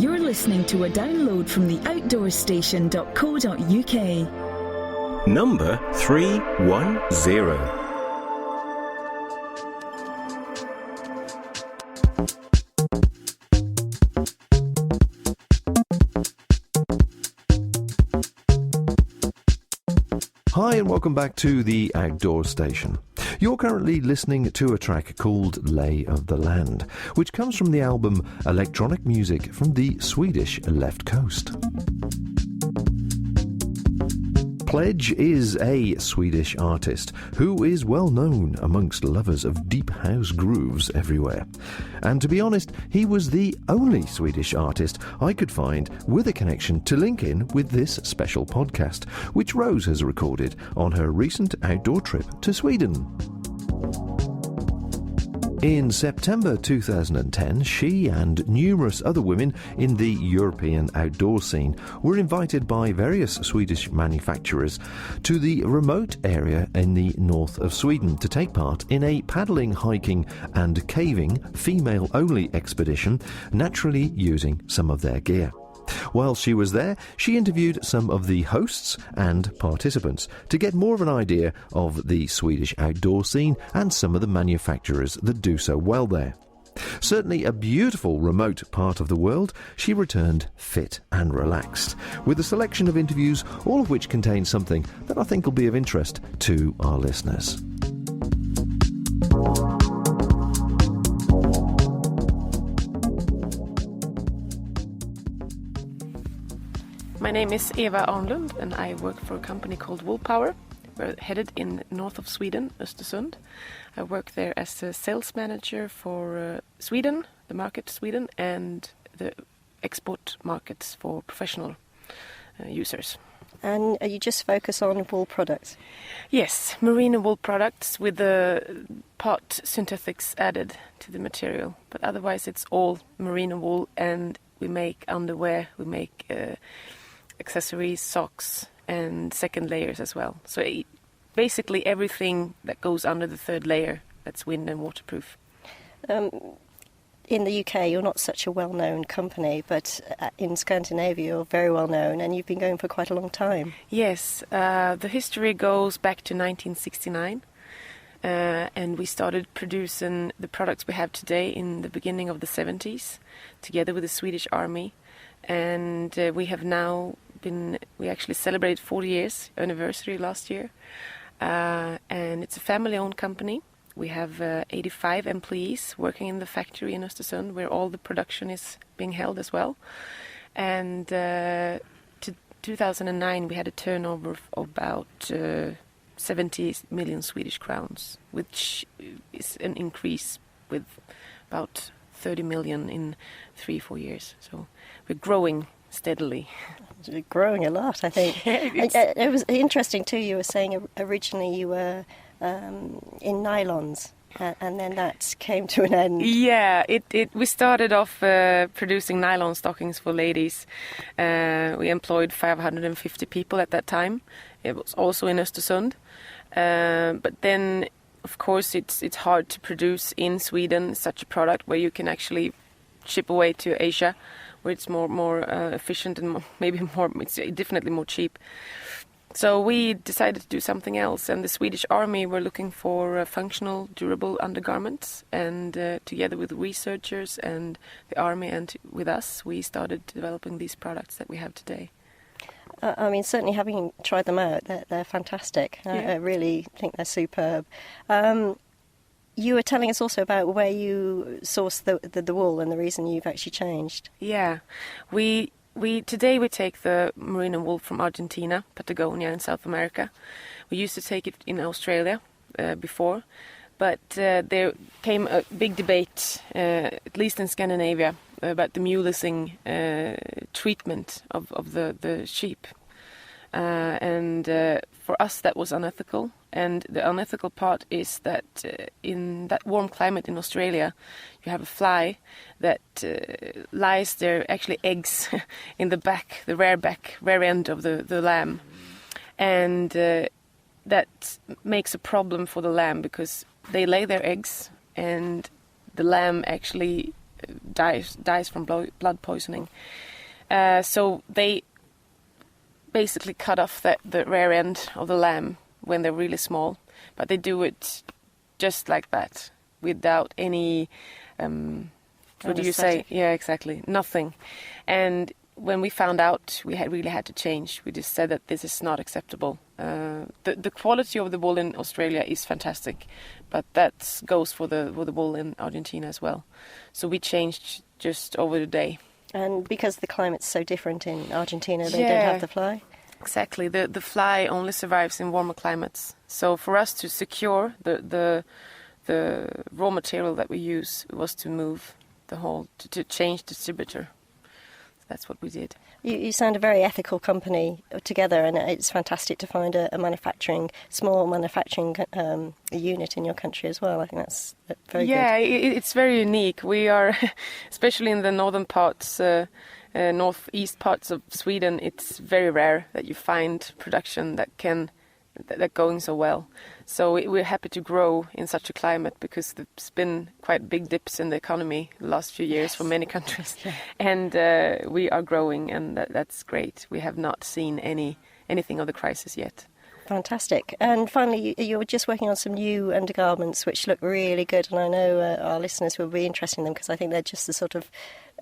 You're listening to a download from the outdoorstation.co.uk. Number 310. Hi and welcome back to the Outdoor Station. You're currently listening to a track called Lay of the Land, which comes from the album Electronic Music from the Swedish Left Coast. Pledge is a Swedish artist who is well known amongst lovers of deep house grooves everywhere. And to be honest, he was the only Swedish artist I could find with a connection to link in with this special podcast, which Rose has recorded on her recent outdoor trip to Sweden. In September 2010, she and numerous other women in the European outdoor scene were invited by various Swedish manufacturers to the remote area in the north of Sweden to take part in a paddling, hiking and caving female-only expedition, naturally using some of their gear. While she was there, she interviewed some of the hosts and participants to get more of an idea of the Swedish outdoor scene and some of the manufacturers that do so well there. Certainly a beautiful remote part of the world, she returned fit and relaxed, with a selection of interviews, all of which contain something that I think will be of interest to our listeners. My name is Eva Arnlund and I work for a company called Wool Power. We're headed in north of Sweden, Östersund. I work there as a sales manager for Sweden, the market Sweden, and the export markets for professional users. And you just focus on wool products? Yes, merino wool products with the part synthetics added to the material. But otherwise it's all merino wool, and we make underwear, we make accessories, socks and second layers as well. So basically everything that goes under the third layer that's wind and waterproof. In the UK you're not such a well-known company, but in Scandinavia you're very well known and you've been going for quite a long time. Yes, the history goes back to 1969 and we started producing the products we have today in the beginning of the 70s together with the Swedish Army, and we have now we actually celebrated 40 years anniversary last year, and it's a family-owned company. We have 85 employees working in the factory in Östersund, where all the production is being held as well. And to 2009 we had a turnover of about 70 million Swedish crowns, which is an increase with about 30 million in 3-4 years. So we're growing steadily. Growing a lot, I think. It was interesting too, you were saying originally you were in nylons and then that came to an end. Yeah, we started off producing nylon stockings for ladies. We employed 550 people at that time. It was also in Östersund. But then, of course, it's hard to produce in Sweden such a product where you can actually ship away to Asia, where it's more efficient and it's definitely more cheap. So we decided to do something else, and the Swedish Army were looking for functional, durable undergarments, and together with researchers and the Army and with us, we started developing these products that we have today. I mean, certainly having tried them out, they're fantastic. Yeah. I really think they're superb. You were telling us also about where you source the wool and the reason you've actually changed. Yeah, today we take the merino wool from Argentina, Patagonia in South America. We used to take it in Australia before, but there came a big debate, at least in Scandinavia, about the mulising treatment of the sheep. And for us that was unethical. And the unethical part is that in that warm climate in Australia, you have a fly that lies there, actually eggs in the back, the rear end of the lamb. And that makes a problem for the lamb because they lay their eggs and the lamb actually dies from blood poisoning. So they basically cut off the rear end of the lamb when they're really small, but they do it just like that, without any, what do you say? Yeah, exactly, nothing. And when we found out, we really had to change. We just said that this is not acceptable. The quality of the wool in Australia is fantastic, but that goes for the wool in Argentina as well. So we changed just over the day. And because the climate's so different in Argentina, they don't have the fly? Exactly. The fly only survives in warmer climates. So for us to secure the raw material that we use was to move the whole, to change distributor. That's what we did. You sound a very ethical company together, and it's fantastic to find a small manufacturing unit in your country as well. I think that's very good. Yeah, it's very unique. We are, especially in the northern parts, northeast parts of Sweden, it's very rare that you find production that going so well. So we're happy to grow in such a climate, because there's been quite big dips in the economy the last few years for many countries. Yeah. And we are growing, and that's great. We have not seen anything of the crisis yet. Fantastic. And finally, you're just working on some new undergarments which look really good, and I know our listeners will be interested in them, because I think they're just the sort of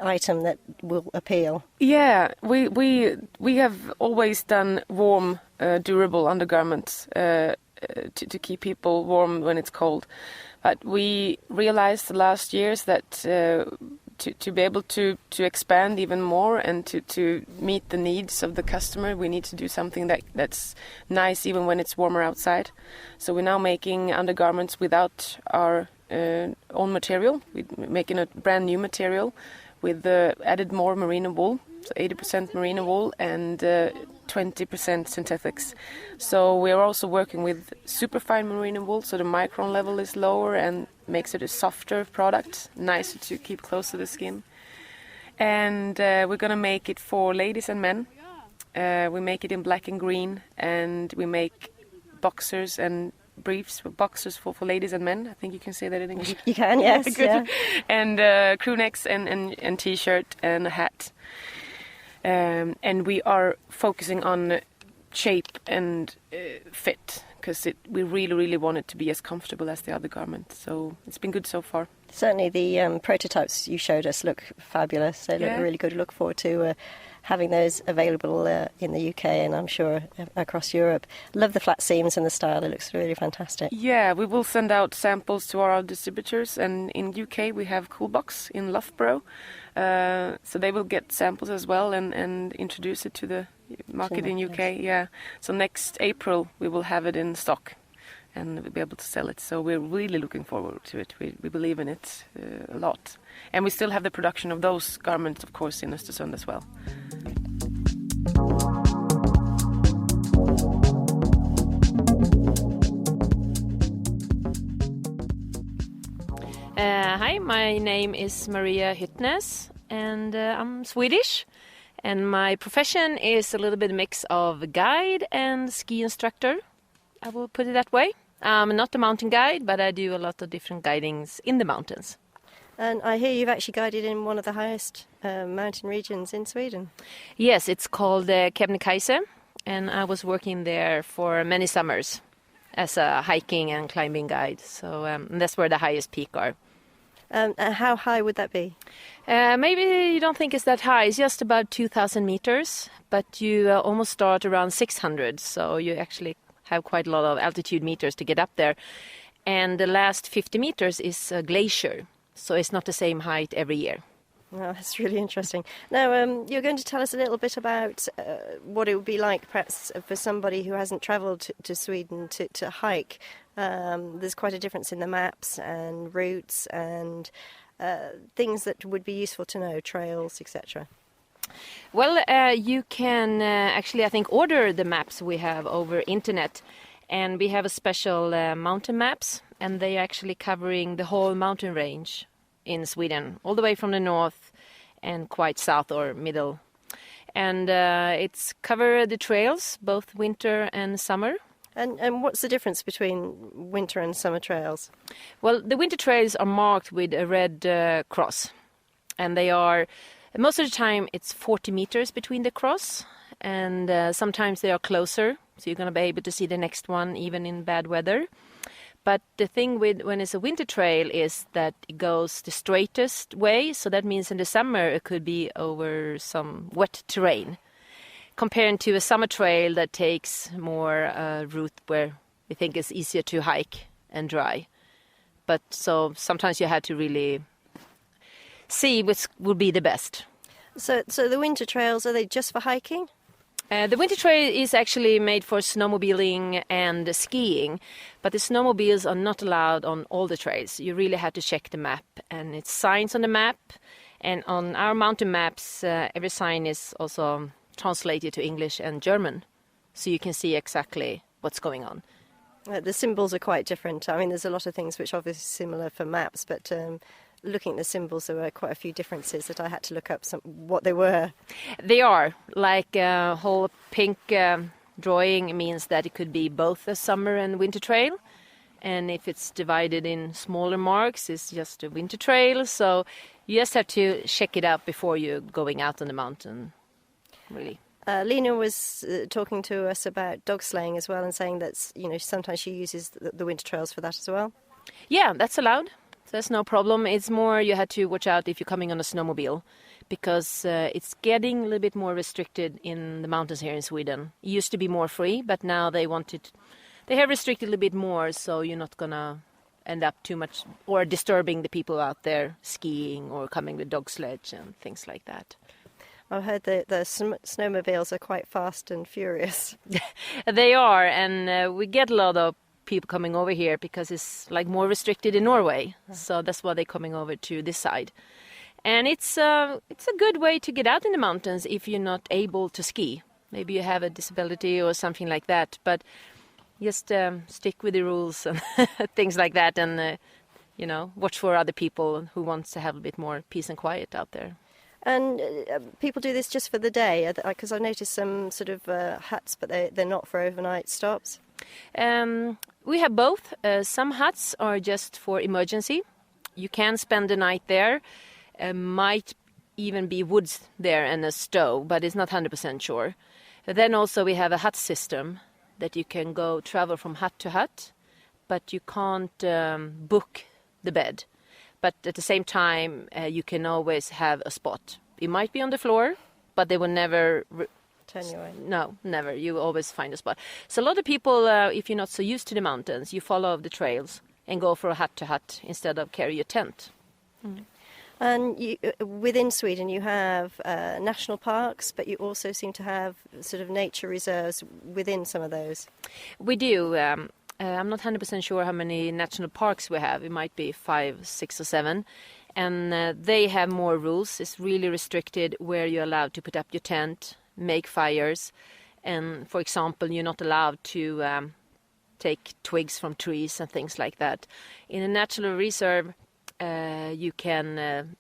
item that will appeal. Yeah, we have always done warm, durable undergarments to keep people warm when it's cold. But we realized the last years that to be able to expand even more and to meet the needs of the customer, we need to do something that's nice even when it's warmer outside. So we're now making undergarments without our own material. We're making a brand new material with added more merino wool, so 80% merino wool and 20% synthetics. So we are also working with superfine merino wool, so the micron level is lower and makes it a softer product, nicer to keep close to the skin. And we're going to make it for ladies and men. We make it in black and green, and we make boxers and briefs, boxers for ladies and men. I think you can say that in English. You can, yes. Yeah. And crew necks and t-shirt and a hat. And we are focusing on shape and fit, because we really, really want it to be as comfortable as the other garment. So it's been good so far. Certainly the prototypes you showed us look fabulous. They look really good. Look forward to having those available in the UK, and I'm sure across Europe. Love the flat seams and the style. It looks really fantastic. Yeah, we will send out samples to our distributors, and in UK we have Coolbox in Loughborough. So they will get samples as well and introduce it to the market in UK. Yeah. So next April we will have it in stock and we'll be able to sell it. So we're really looking forward to it. We believe in it a lot. And we still have the production of those garments, of course, in Östersund as well. Hi, my name is Maria Hyttnes, and I'm Swedish. And my profession is a little bit a mix of guide and ski instructor. I will put it that way. I'm not a mountain guide, but I do a lot of different guidings in the mountains. And I hear you've actually guided in one of the highest mountain regions in Sweden. Yes, it's called Kebnekaise, and I was working there for many summers as a hiking and climbing guide. So that's where the highest peak are. How high would that be? Maybe you don't think it's that high. It's just about 2,000 meters, but you almost start around 600. So you actually have quite a lot of altitude meters to get up there. And the last 50 meters is a glacier. So it's not the same height every year. Oh, that's really interesting. Now, you're going to tell us a little bit about what it would be like, perhaps, for somebody who hasn't travelled to Sweden to hike. There's quite a difference in the maps and routes and things that would be useful to know, trails, etc. Well, you can actually, I think, order the maps we have over internet. And we have a special mountain maps, and they are actually covering the whole mountain range in Sweden, all the way from the north and quite south or middle. And it's cover the trails, both winter and summer. And what's the difference between winter and summer trails? Well, the winter trails are marked with a red cross. And they are, most of the time it's 40 meters between the cross, and sometimes they are closer, so you're going to be able to see the next one even in bad weather. But the thing with when it's a winter trail is that it goes the straightest way, so that means in the summer it could be over some wet terrain, compared to a summer trail that takes more route where we think it's easier to hike and dry. But so sometimes you have to really see which would be the best. So the winter trails, are they just for hiking? The winter trail is actually made for snowmobiling and skiing, but the snowmobiles are not allowed on all the trails. You really have to check the map, and it's signs on the map, and on our mountain maps every sign is also translated to English and German, so you can see exactly what's going on. The symbols are quite different. I mean, there's a lot of things which are obviously similar for maps, but looking at the symbols, there were quite a few differences that I had to look up what they were. They are. Like a whole pink drawing means that it could be both a summer and winter trail. And if it's divided in smaller marks, it's just a winter trail. So you just have to check it out before you're going out on the mountain, really. Lena was talking to us about dog sleighing as well, and saying that sometimes she uses the winter trails for that as well. Yeah, that's allowed. There's no problem. It's more you have to watch out if you're coming on a snowmobile, because it's getting a little bit more restricted in the mountains here in Sweden. It used to be more free, but now they have restricted a little bit more, so you're not gonna end up too much or disturbing the people out there skiing or coming with dog sledge and things like that. I've heard the snowmobiles are quite fast and furious. They are, and we get a lot of people coming over here because it's like more restricted in Norway, so that's why they're coming over to this side. And it's a good way to get out in the mountains if you're not able to ski. Maybe you have a disability or something like that, but just stick with the rules and things like that, and watch for other people who wants to have a bit more peace and quiet out there. And people do this just for the day, because I've noticed some sort of huts, but they're not for overnight stops. We have both. Some huts are just for emergency. You can spend the night there. Might even be woods there and a stove, but it's not 100% sure. Then also we have a hut system that you can go travel from hut to hut, but you can't book the bed. But at the same time, you can always have a spot. It might be on the floor, but they will never turn you away. No, never. You always find a spot. So a lot of people, if you're not so used to the mountains, you follow the trails and go for a hut to hut instead of carry your tent. Mm. And within Sweden, you have national parks, but you also seem to have sort of nature reserves within some of those. We do. I'm not 100% sure how many national parks we have. It might be 5, 6 or 7. And they have more rules. It's really restricted where you're allowed to put up your tent, make fires. And, for example, you're not allowed to take twigs from trees and things like that. In a natural reserve, you can...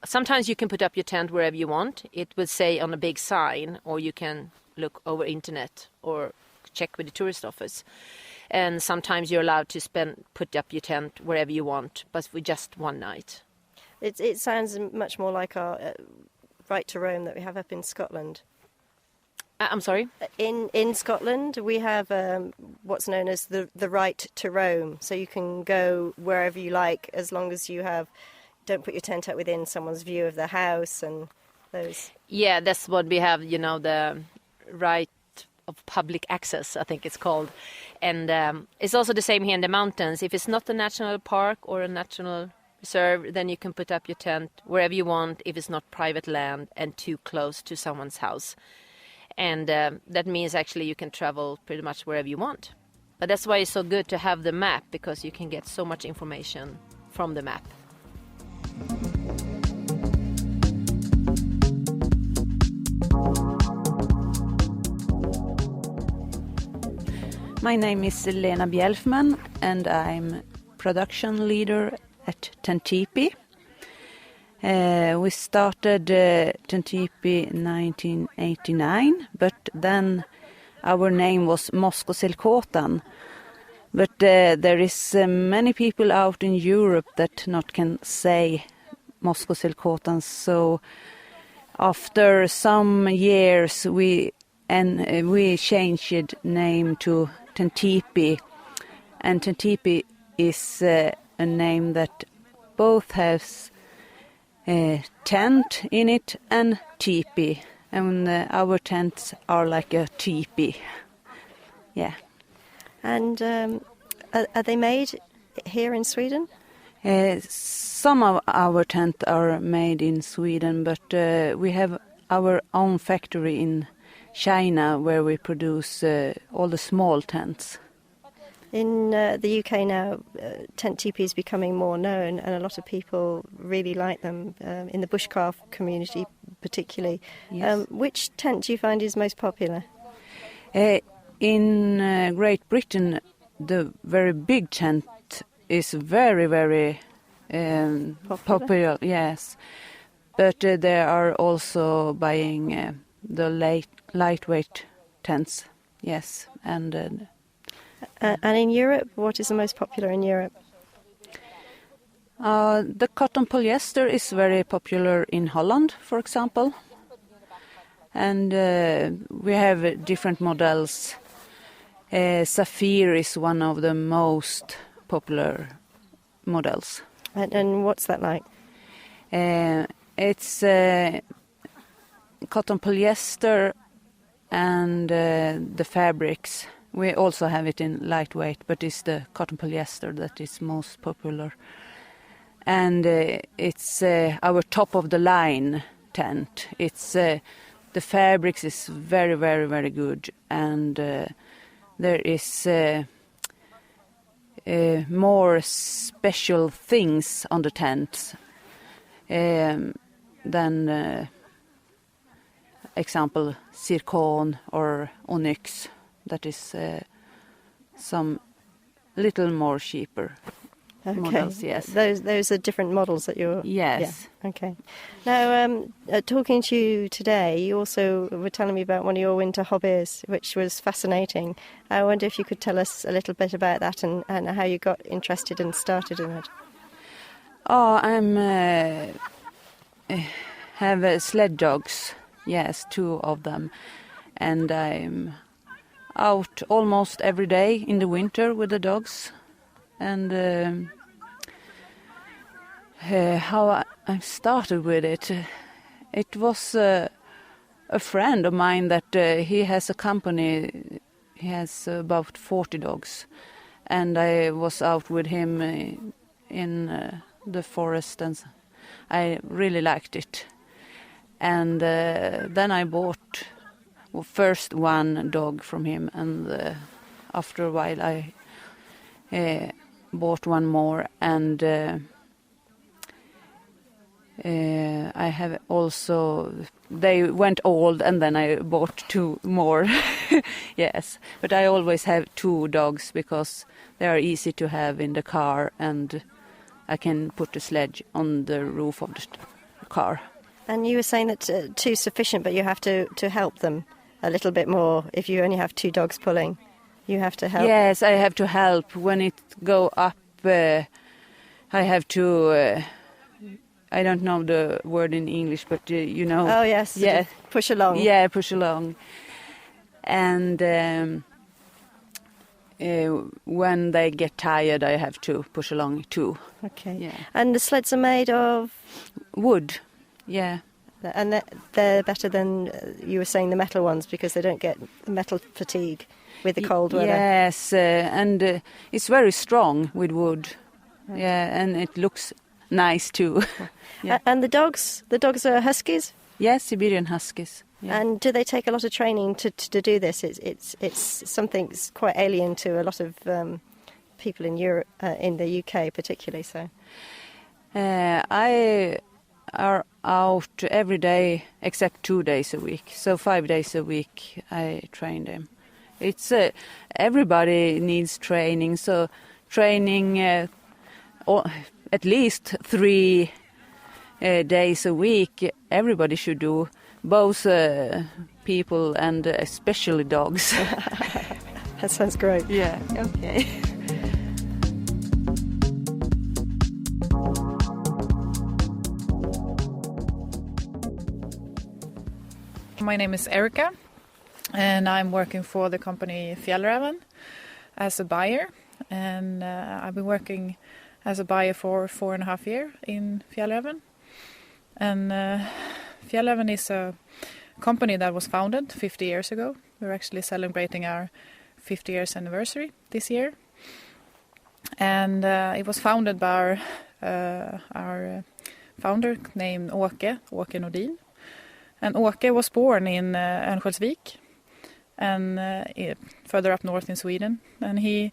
sometimes you can put up your tent wherever you want. It will say on a big sign, or you can look over internet or check with the tourist office. And sometimes you're allowed to put up your tent wherever you want, but for just one night. It sounds much more like our right to roam that we have up in Scotland. I'm sorry? In Scotland, we have what's known as the right to roam. So you can go wherever you like, as long as you don't put your tent out within someone's view of the house and those. Yeah, that's what we have, the right of public access, I think it's called. And it's also the same here in the mountains. If it's not a national park or a national reserve, then you can put up your tent wherever you want if it's not private land and too close to someone's house. And that means actually you can travel pretty much wherever you want. But that's why it's so good to have the map, because you can get so much information from the map. My name is Lena Bjelfman, and I'm production leader at Tantipi. We started Tantipi in 1989, but then our name was Moskoselkåtan. But there is many people out in Europe that not can say Moscow silk cotton. So after some years, we changed name to Tantipi, and Tantipi is a name that both has tent in it and teepee, and our tents are like a teepee. Yeah. And are they made here in Sweden? Some of our tents are made in Sweden, but we have our own factory in China where we produce all the small tents. In the UK now, tent teepee is becoming more known, and a lot of people really like them, in the bushcraft community particularly. Yes. Which tent do you find is most popular? In Great Britain, the very big tent is very, very popular. Yes, but they are also buying the lightweight tents. Yes, and in Europe, what is the most popular in Europe? The cotton polyester is very popular in Holland, for example, and we have different models. Sapphire is one of the most popular models. And what's that like? It's cotton polyester and the fabrics. We also have it in lightweight, but it's the cotton polyester that is most popular. And it's our top of the line tent. It's the fabrics is very, very, very good, and there is more special things on the tents than, example, zircon or onyx. That is some little more cheaper models. Yes, those are different models that you're. Yes. Yeah. Okay. Now, talking to you today, you also were telling me about one of your winter hobbies, which was fascinating. I wonder if you could tell us a little bit about that and how you got interested and started in it. Oh, have sled dogs. Yes, 2 of them, and I'm out almost every day in the winter with the dogs. And how I started with it, it was a friend of mine that he has a company. He has about 40 dogs, and I was out with him in the forest, and I really liked it. And then I bought first one dog from him, and after a while I bought one more, and I have also, they went old, and then I bought 2 more. Yes, but I always have 2 dogs because they are easy to have in the car, and I can put the sledge on the roof of the car. And you were saying that 2 is sufficient, but you have to help them a little bit more if you only have 2 dogs pulling. You have to help. Yes, I have to help. When it go up, I have to, I don't know the word in English, but you know. Oh, yes. Yeah. Push along. Yeah, push along. And when they get tired, I have to push along too. Okay. Yeah. And the sleds are made of? Wood, yeah. And they're better than, you were saying, the metal ones, because they don't get metal fatigue with the cold weather. Yes, and it's very strong with wood. Right. Yeah, and it looks nice too. Yeah. And the dogs are huskies? Yes, Siberian huskies. Yeah. And do they take a lot of training to do this? It's something quite alien to a lot of people in Europe, in the UK particularly. So, I are out every day except 2 days a week. So 5 days a week I train them. It's everybody needs training. So training at least 3 days a week. Everybody should do. Both people and especially dogs. That sounds great. Yeah. Okay. my name is Erica, and I'm working for the company Fjällräven as a buyer. And I've been working as a buyer for 4.5 years in Fjällräven. And Fjällräven is a company that was founded 50 years ago. We're actually celebrating our 50 years anniversary this year. And it was founded by our founder named Åke Nordin. And Åke was born in Örnsköldsvik and further up north in Sweden. And he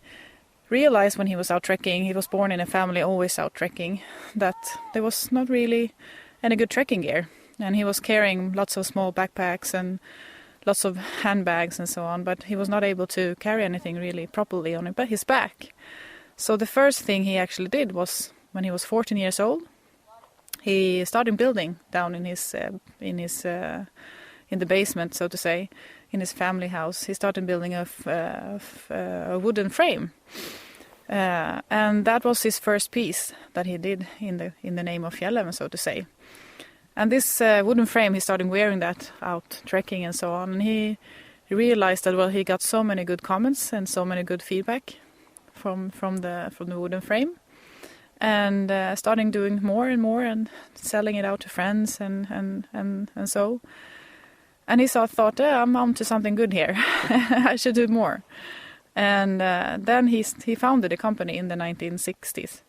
realized when he was out trekking, he was born in a family always out trekking, that there was not really any good trekking gear. And he was carrying lots of small backpacks and lots of handbags and so on, but he was not able to carry anything really properly on his back. So the first thing he actually did was, when he was 14 years old, he started building down in the basement, so to say, in his family house. He started building a wooden frame, and that was his first piece that he did in the name of Fjällräven, so to say. And this wooden frame, he started wearing that out trekking and so on. And he realized that he got so many good comments and so many good feedback from the wooden frame, and starting doing more and more and selling it out to friends and so. And he thought, I'm on to something good here. I should do more. And then he founded a company in the 1960s,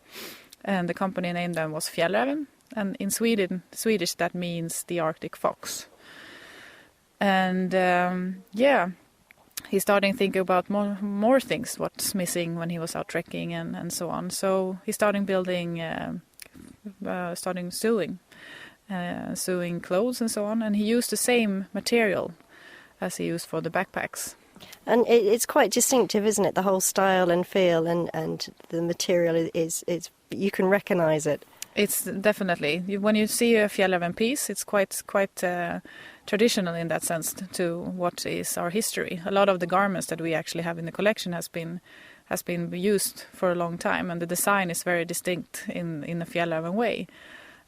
and the company name then was Fjällräven. And in Swedish that means the Arctic fox. And he's starting to think about more things, what's missing when he was out trekking and so on. So he started building, sewing clothes and so on. And he used the same material as he used for the backpacks. And it's quite distinctive, isn't it? The whole style and feel and the material is you can recognise it. It's definitely, when you see a Fjällräven piece, it's quite traditional in that sense to what is our history. A lot of the garments that we actually have in the collection has been used for a long time, and the design is very distinct in a Fjällräven way.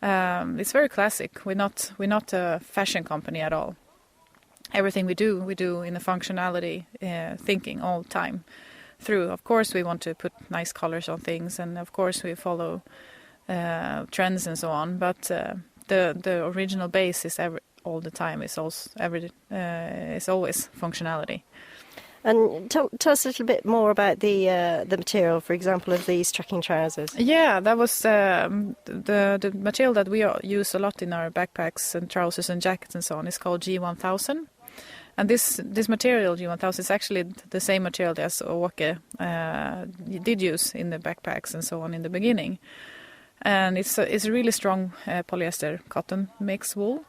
It's very classic. We're not a fashion company at all. Everything we do in a functionality thinking all the time through. Of course, we want to put nice colors on things, and of course we follow trends and so on, but the original base is all the time. It's always functionality. And tell us a little bit more about the material, for example, of these trekking trousers. Yeah, that was the material that we use a lot in our backpacks and trousers and jackets and so on. It's called G1000. And this material, G1000, is actually the same material as Åke did use in the backpacks and so on in the beginning. And it's a really strong polyester cotton mix wool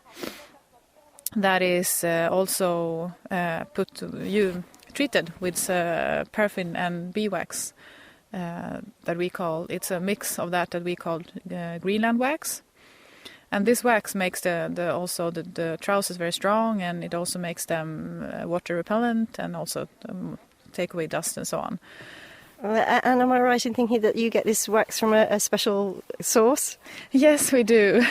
that is also treated with paraffin and beeswax that we call. It's a mix of that we call Greenland wax. And this wax makes the trousers very strong, and it also makes them water repellent and also take away dust and so on. And am I right in thinking that you get this wax from a special source? Yes, we do.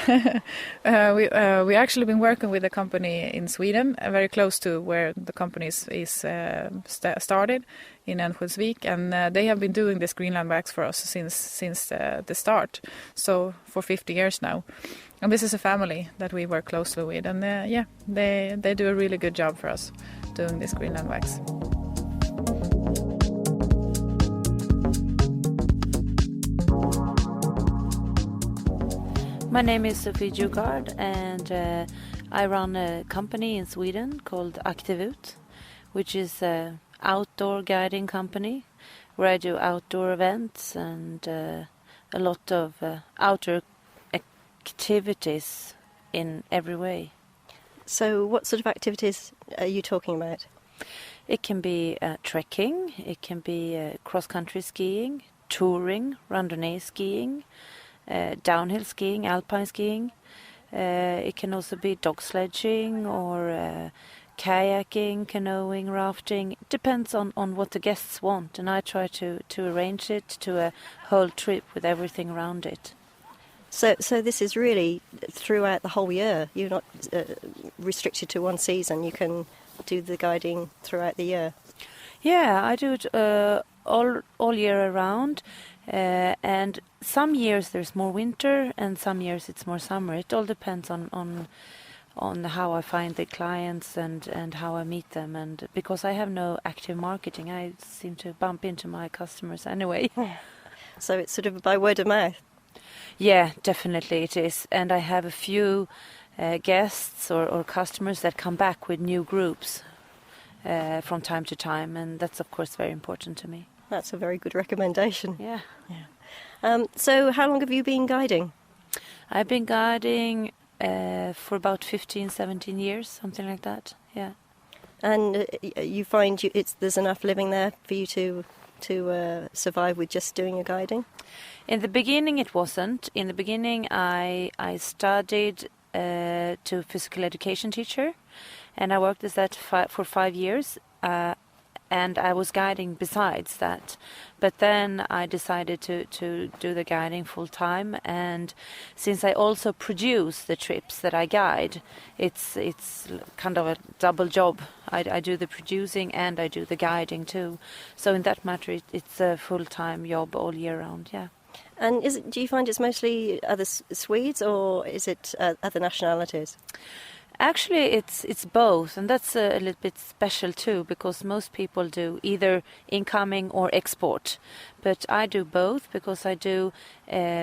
We actually been working with a company in Sweden, very close to where the company is started, in Örnsköldsvik, and they have been doing this Greenland wax for us since the start, so for 50 years now. And this is a family that we work closely with, and they do a really good job for us doing this Greenland wax. My name is Sophie Jugard, and I run a company in Sweden called Aktivut, which is an outdoor guiding company where I do outdoor events and a lot of outdoor activities in every way. So what sort of activities are you talking about? It can be trekking, it can be cross-country skiing, touring, randonnée skiing, downhill skiing, alpine skiing. It can also be dog sledging or kayaking, canoeing, rafting. It depends on what the guests want, and I try to arrange it to a whole trip with everything around it. So this is really throughout the whole year. You're not restricted to one season. You can do the guiding throughout the year. Yeah, I do it all year around, and some years there's more winter, and some years it's more summer. It all depends on how I find the clients and how I meet them. And because I have no active marketing, I seem to bump into my customers anyway. So it's sort of by word of mouth. Yeah, definitely it is. And I have a few guests or customers that come back with new groups from time to time, and that's of course very important to me. That's a very good recommendation. Yeah. So how long have you been guiding? I've been guiding for about 15, 17 years, something like that. Yeah. And you find there's enough living there for you to survive with just doing your guiding? In the beginning it wasn't. In the beginning I studied to physical education teacher, and I worked as that for 5 years, and I was guiding besides that. But then I decided to do the guiding full time, and since I also produce the trips that I guide, it's kind of a double job. I do the producing and I do the guiding too. So in that matter, it's a full-time job all year round. Yeah. And do you find it's mostly other Swedes, or is it other nationalities? Actually, it's both, and that's a little bit special too, because most people do either incoming or export. But I do both, because I do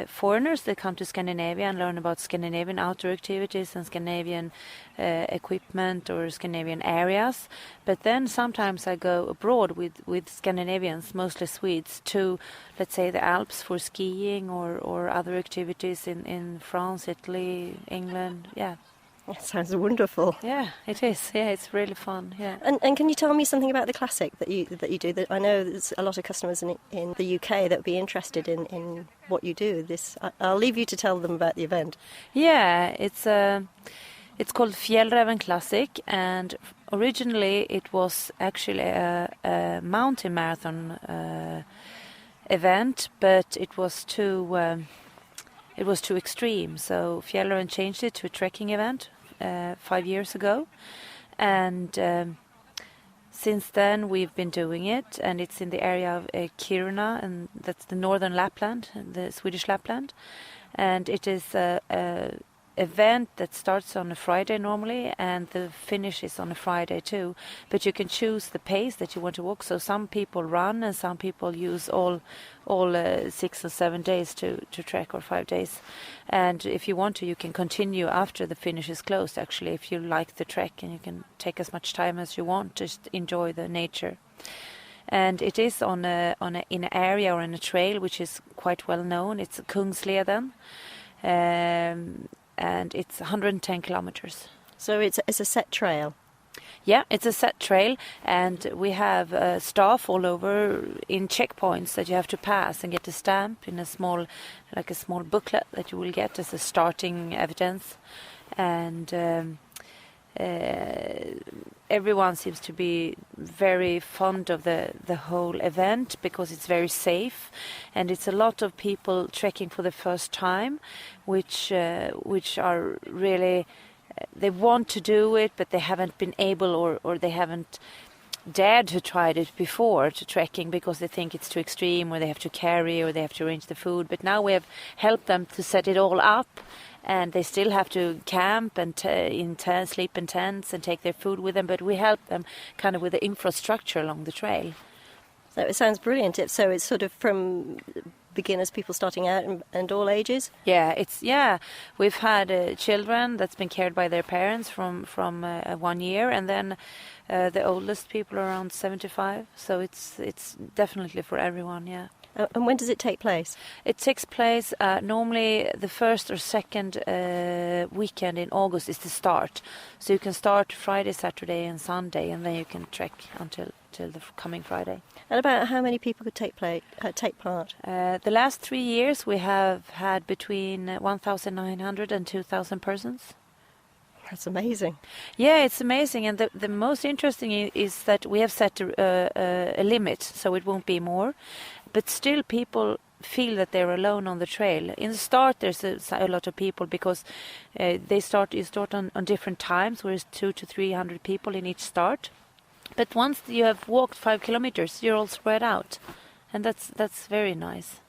foreigners that come to Scandinavia and learn about Scandinavian outdoor activities and Scandinavian equipment or Scandinavian areas. But then sometimes I go abroad with Scandinavians, mostly Swedes, to, let's say, the Alps for skiing or other activities in France, Italy, England. Yeah. That sounds wonderful. Yeah, it is. Yeah, it's really fun. Yeah. And can you tell me something about the classic that you do? That I know there's a lot of customers in the UK that would be interested in what you do. I'll leave you to tell them about the event. Yeah, it's called Fjällräven Classic, and originally it was actually a mountain marathon event, but it was too extreme. So Fjällräven changed it to a trekking event 5 years ago, and since then we've been doing it, and it's in the area of Kiruna, and that's the northern Lapland, the Swedish Lapland, and it is a event that starts on a Friday normally, and the finish is on a Friday too. But you can choose the pace that you want to walk. So some people run, and some people use all 6 or 7 days to trek, or 5 days. And if you want to, you can continue after the finish is closed. Actually, if you like the trek, and you can take as much time as you want, just enjoy the nature. And it is in an area or in a trail which is quite well known. It's Kungsleden. And it's 110 kilometers. So it's a set trail? Yeah, it's a set trail, and we have staff all over in checkpoints that you have to pass and get a stamp in a small booklet that you will get as a starting evidence. And everyone seems to be very fond of the whole event, because it's very safe, and it's a lot of people trekking for the first time, which are really, they want to do it, but they haven't been able, or they haven't dared to try it before, to trekking, because they think it's too extreme, or they have to carry, or they have to arrange the food. But now we have helped them to set it all up, and they still have to camp and sleep in tents and take their food with them, but we help them kind of with the infrastructure along the trail. So it sounds brilliant. So it's sort of from beginners, people starting out, and all ages? Yeah, we've had children that's been cared by their parents from 1 year, and then the oldest people are around 75, so it's definitely for everyone, yeah. And when does it take place? It takes place normally the first or second weekend in August is the start. So you can start Friday, Saturday and Sunday, and then you can trek until the coming Friday. And about how many people could take part? The last 3 years we have had between 1,900 and 2,000 persons. That's amazing. Yeah, it's amazing, and the most interesting is that we have set a limit, so it won't be more. But still, people feel that they're alone on the trail. In the start, there's a lot of people because you start on different times, where it's 200 to 300 people in each start. But once you have walked 5 kilometers, you're all spread out, and that's very nice.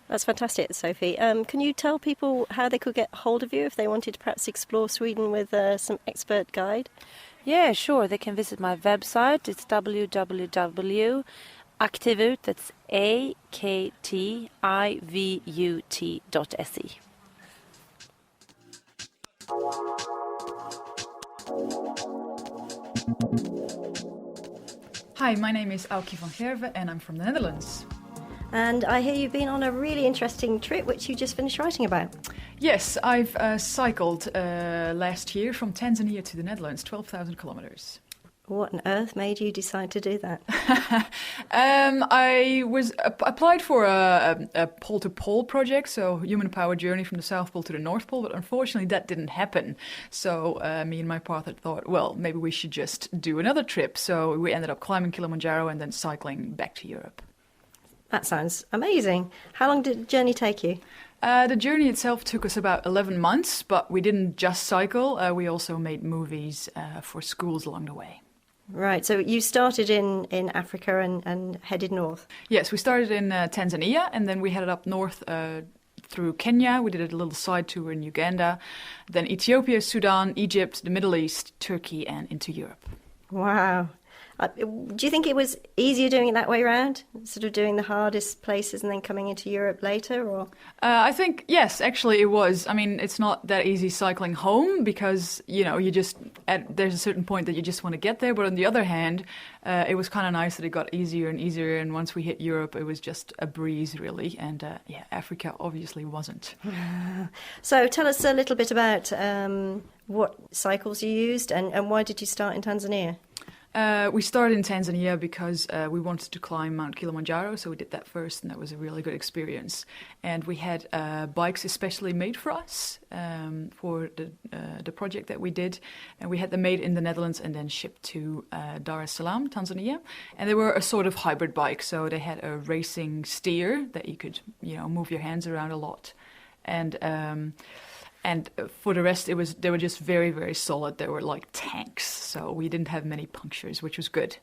That's fantastic, Sophie. Can you tell people how they could get hold of you if they wanted to perhaps explore Sweden with some expert guide? Yeah, sure. They can visit my website. It's www.aktivut, that's aktivut.se. Hi, my name is Aukje van Gerven and I'm from the Netherlands. And I hear you've been on a really interesting trip, which you just finished writing about. Yes, I've cycled last year from Tanzania to the Netherlands, 12,000 kilometers. What on earth made you decide to do that? I was applied for a pole-to-pole project, so human-powered journey from the South Pole to the North Pole, but unfortunately that didn't happen. So me and my partner thought, well, maybe we should just do another trip. So we ended up climbing Kilimanjaro and then cycling back to Europe. That sounds amazing. How long did the journey take you? The journey itself took us about 11 months, but we didn't just cycle. We also made movies for schools along the way. Right, so you started in Africa and headed north? Yes, we started in Tanzania and then we headed up north through Kenya. We did a little side tour in Uganda, then Ethiopia, Sudan, Egypt, the Middle East, Turkey and into Europe. Wow. Do you think it was easier doing it that way around, sort of doing the hardest places and then coming into Europe later? Or I think, yes, actually it was. I mean, it's not that easy cycling home because, there's a certain point that you just want to get there. But on the other hand, it was kind of nice that it got easier and easier. And once we hit Europe, it was just a breeze, really. And Africa obviously wasn't. So tell us a little bit about what cycles you used and why did you start in Tanzania? We started in Tanzania because we wanted to climb Mount Kilimanjaro, so we did that first, and that was a really good experience. And we had bikes especially made for us for the project that we did, and we had them made in the Netherlands and then shipped to Dar es Salaam, Tanzania. And they were a sort of hybrid bike, so they had a racing steer that you could, move your hands around a lot, and for the rest, they were just very, very solid. They were like tanks, so we didn't have many punctures, which was good.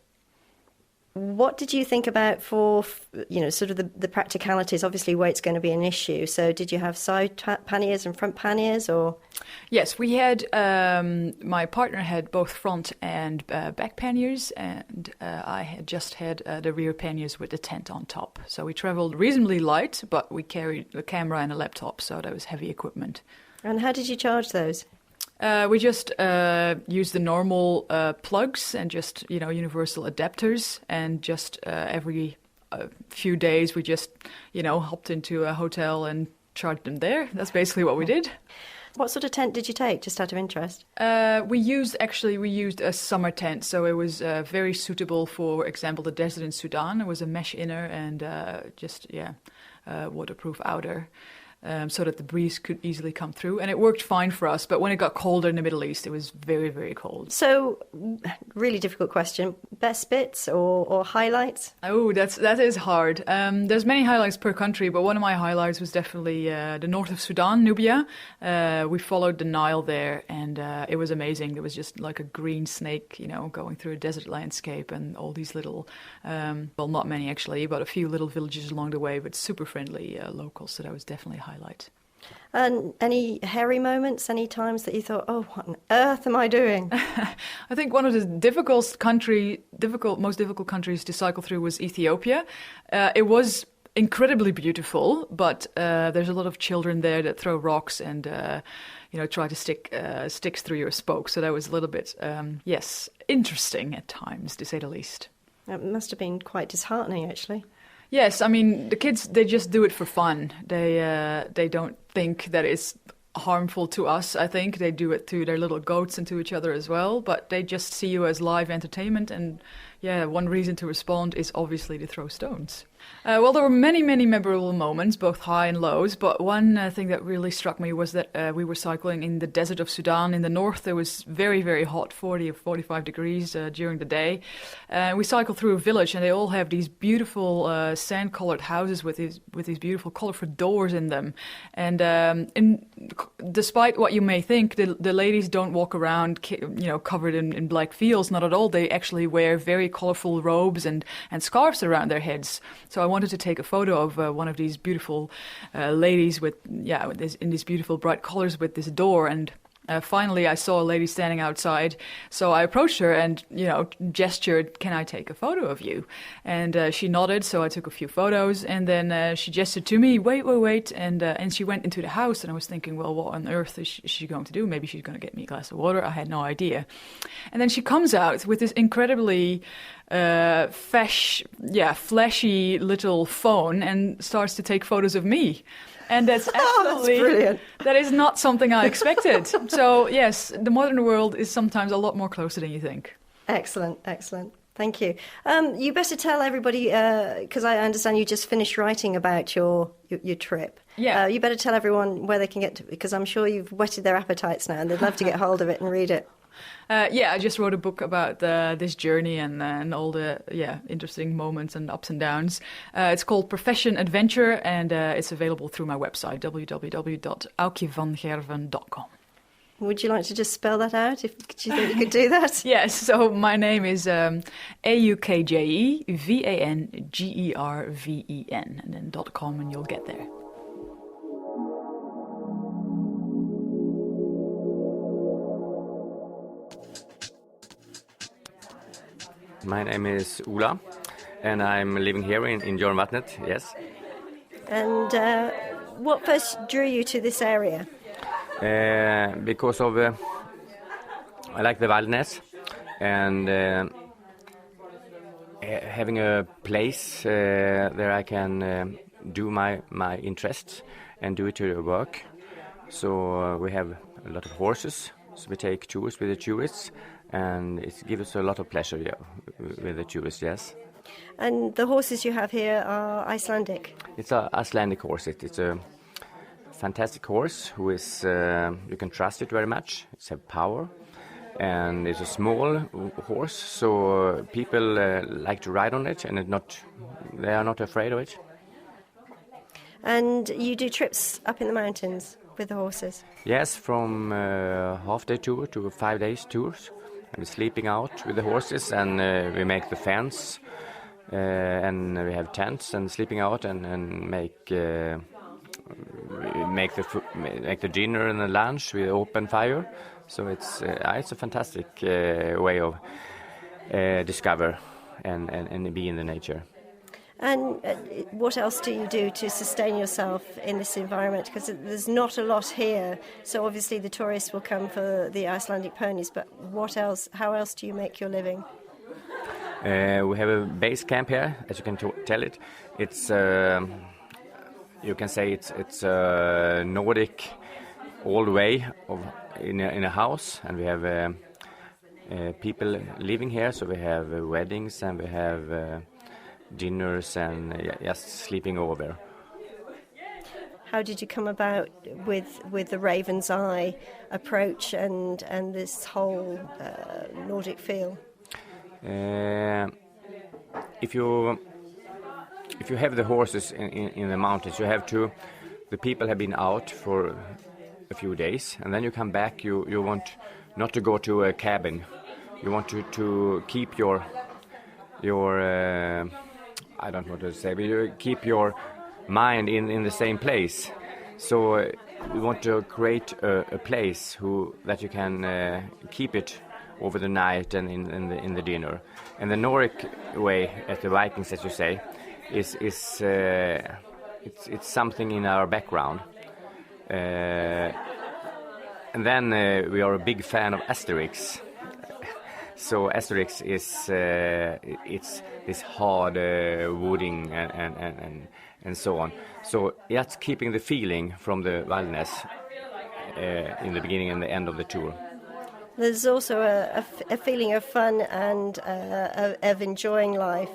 What did you think about for, sort of the practicalities? Obviously, weight's going to be an issue. So did you have side panniers and front panniers, or? Yes, we had, my partner had both front and back panniers, and I had just had the rear panniers with the tent on top. So we traveled reasonably light, but we carried a camera and a laptop, so that was heavy equipment. And how did you charge those? We just used the normal plugs and just, universal adapters. And just every few days we just, hopped into a hotel and charged them there. That's basically what we did. What sort of tent did you take, just out of interest? We used a summer tent. So it was very suitable for example, the desert in Sudan. It was a mesh inner and waterproof outer. So that the breeze could easily come through. And it worked fine for us, but when it got colder in the Middle East, it was very, very cold. So, really difficult question. Best bits or highlights? Oh, that is hard. There's many highlights per country, but one of my highlights was definitely the north of Sudan, Nubia. We followed the Nile there, and it was amazing. There was just like a green snake, going through a desert landscape, and all these little, well, not many actually, but a few little villages along the way, but super friendly locals. So that was definitely a highlight. And any hairy moments, any times that you thought, oh, what on earth am I doing? I think one of the most difficult countries to cycle through was Ethiopia. It was incredibly beautiful, but there's a lot of children there that throw rocks and, try to stick sticks through your spokes. So that was a little bit, interesting at times, to say the least. It must have been quite disheartening, actually. Yes, I mean, the kids, they just do it for fun. They don't think that it's harmful to us, I think. They do it to their little goats and to each other as well, but they just see you as live entertainment and, one reason to respond is obviously to throw stones. Well, there were many, many memorable moments, both high and lows, but one thing that really struck me was that we were cycling in the desert of Sudan in the north. There was very, very hot, 40 or 45 degrees during the day. We cycled through a village, and they all have these beautiful sand-colored houses with these beautiful, colorful doors in them. And despite what you may think, the ladies don't walk around, covered in black fields. Not at all. They actually wear very colorful robes and scarves around their heads. So I wanted to take a photo of one of these beautiful ladies in these beautiful bright colors with this door. And finally, I saw a lady standing outside. So I approached her and, gestured, "Can I take a photo of you?" And she nodded. So I took a few photos. And then she gestured to me, wait. And she went into the house. And I was thinking, well, what on earth is she going to do? Maybe she's going to get me a glass of water. I had no idea. And then she comes out with this incredibly flashy little phone and starts to take photos of me. And that's absolutely, that's brilliant. That is not something I expected. So yes, the modern world is sometimes a lot more closer than you think. Excellent. Thank you. You better tell everybody, because I understand you just finished writing about your trip. Yeah. You better tell everyone where they can get to, because I'm sure you've whetted their appetites now and they'd love to get hold of it and read it. I just wrote a book about this journey and all the interesting moments and ups and downs. It's called Profession Adventure, and it's available through my website, www.aukjevangerven.com. Would you like to just spell that out? Do you think you could do that? Yes, so my name is AUKJEVANGERVEN, and then .com, and you'll get there. My name is Ola, and I'm living here in Jornvatnet, yes. And what first drew you to this area? Because of I like the wilderness, and having a place where I can do my interests and do it to work. So we have a lot of horses, so we take tours with the tourists, and it gives us a lot of pleasure with the tourists, yes. And the horses you have here are Icelandic? It's an Icelandic horse. It's a fantastic horse who is, you can trust it very much. It's have power, and it's a small horse, so people like to ride on it, and they are not afraid of it. And you do trips up in the mountains with the horses? Yes, from half-day tour to 5 days tours. And we're sleeping out with the horses, and we make the fence, and we have tents and sleeping out, and make the dinner and the lunch with open fire. So it's a fantastic way of discover and be in the nature. And what else do you do to sustain yourself in this environment? Because there's not a lot here. So obviously the tourists will come for the Icelandic ponies, but what else? How else do you make your living? We have a base camp here, as you can tell it. It's you can say it's Nordic all the way in a house, and we have people living here. So we have weddings, and we have dinners, and just sleeping over. How did you come about with the Raven's Eye approach and this whole Nordic feel? If you have the horses in the mountains, you have to. The people have been out for a few days, and then you come back. You want not to go to a cabin. You want to keep your I don't know what to say, but you keep your mind in the same place. So we want to create a place that you can keep it over the night and in the dinner. And the Nordic way, as the Vikings, as you say, is it's something in our background. And then we are a big fan of Asterix. So Asterix is it's this hard wooding and so on. So that's keeping the feeling from the wilderness in the beginning and the end of the tour. There's also a feeling of fun and of enjoying life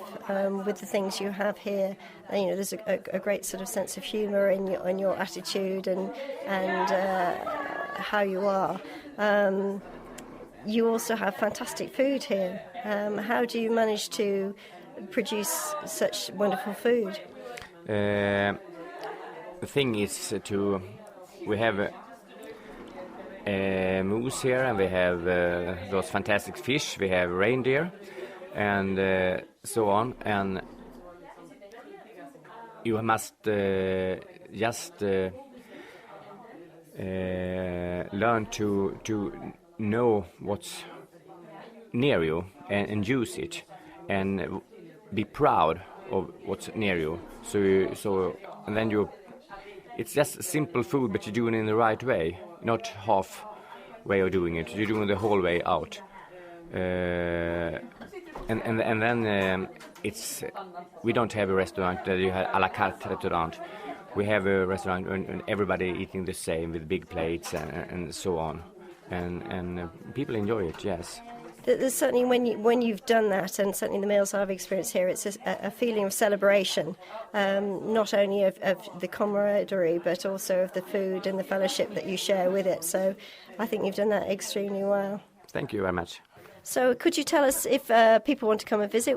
with the things you have here. You know, there's a great sort of sense of humour in your attitude and how you are. You also have fantastic food here. How do you manage to produce such wonderful food? The thing is we have moose here, and we have those fantastic fish. We have reindeer, and so on. And you must just learn to know what's near you and use it, and be proud of what's near you. So and then it's just simple food, but you're doing it in the right way, not half way of doing it. You're doing the whole way out. And then we don't have a restaurant that you have a la carte restaurant. We have a restaurant and everybody eating the same with big plates and so on. And people enjoy it, yes. There's certainly, when you've done that, and certainly the meals I've experienced here, it's a feeling of celebration, not only of the camaraderie, but also of the food and the fellowship that you share with it. So I think you've done that extremely well. Thank you very much. So could you tell us, if people want to come and visit,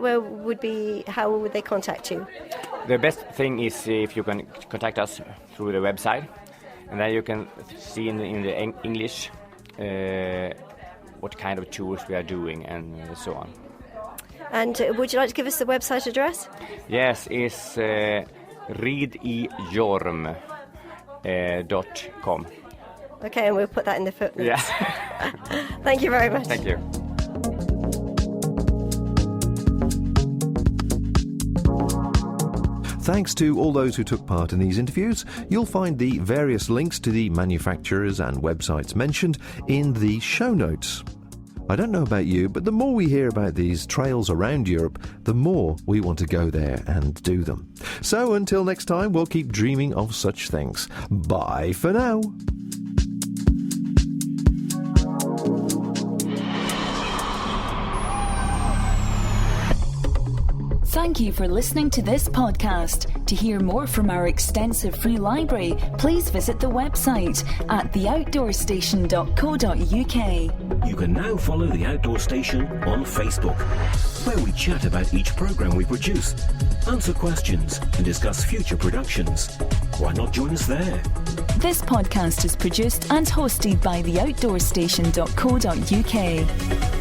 how would they contact you? The best thing is if you can contact us through the website, and then you can see in the English what kind of tours we are doing and so on. And would you like to give us the website address? Yes, it's ridijorm.com. Okay, and we'll put that in the footnotes. Yeah. Thank you very much. Thank you. Thanks to all those who took part in these interviews. You'll find the various links to the manufacturers and websites mentioned in the show notes. I don't know about you, but the more we hear about these trails around Europe, the more we want to go there and do them. So until next time, we'll keep dreaming of such things. Bye for now. Thank you for listening to this podcast. To hear more from our extensive free library, please visit the website at theoutdoorstation.co.uk. You can now follow The Outdoor Station on Facebook, where we chat about each programme we produce, answer questions and discuss future productions. Why not join us there? This podcast is produced and hosted by theoutdoorstation.co.uk.